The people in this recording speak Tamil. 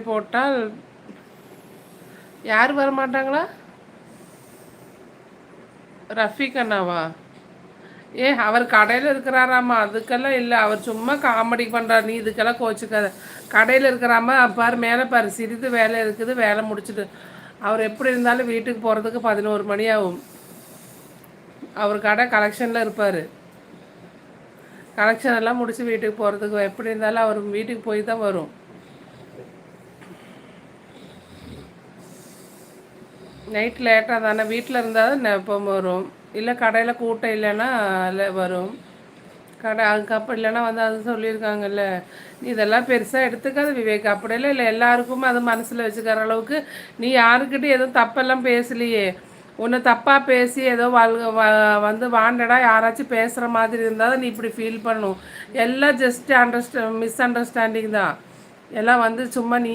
போட்டால் யார் வரமாட்டாங்களா? ரஃபீக் அண்ணாவா? அவர் கடையில் இருக்கிறாராம்மா, அதுக்கெல்லாம் இல்லை. அவர் சும்மா காமெடி பண்ணுறாரு. நீ இதுக்கெல்லாம் கோச்சுக்காத. கடையில் இருக்கிறாம பாரு, மேலே பாரு, சிறிது வேலை இருக்குது, வேலை முடிச்சுட்டு அவர் எப்படி இருந்தாலும் வீட்டுக்கு போகிறதுக்கு 11 மணி ஆகும். அவர் கடை கலெக்ஷனில் இருப்பார். கலெக்ஷன் எல்லாம் முடிச்சு வீட்டுக்கு போகிறதுக்கு எப்படி இருந்தாலும் அவர் வீட்டுக்கு போய் தான் வரும். நைட் லேட்டாக தானே வீட்டில் இருந்தால் தான் எப்போ வரும். இல்லை கடையில் கூட்டம் இல்லைன்னா வரும். கடை அதுக்கப்புறம் இல்லைன்னா வந்து அது சொல்லியிருக்காங்கல்ல. நீ இதெல்லாம் பெருசாக எடுத்துக்காது விவேக். அப்படியெல்லாம் இல்லை, எல்லாருக்குமே அது மனசில் வச்சுக்கிற அளவுக்கு நீ யாருக்கிட்டையும் எதுவும் தப்பெல்லாம் பேசலையே. உன்னை தப்பாக பேசி ஏதோ வந்து வாண்டடா யாராச்சும் பேசுகிற மாதிரி இருந்தால் தான் நீ இப்படி ஃபீல் பண்ணும். எல்லாம் ஜஸ்ட் மிஸ் அண்டர்ஸ்டாண்டிங் தான். எல்லாம் வந்து சும்மா நீ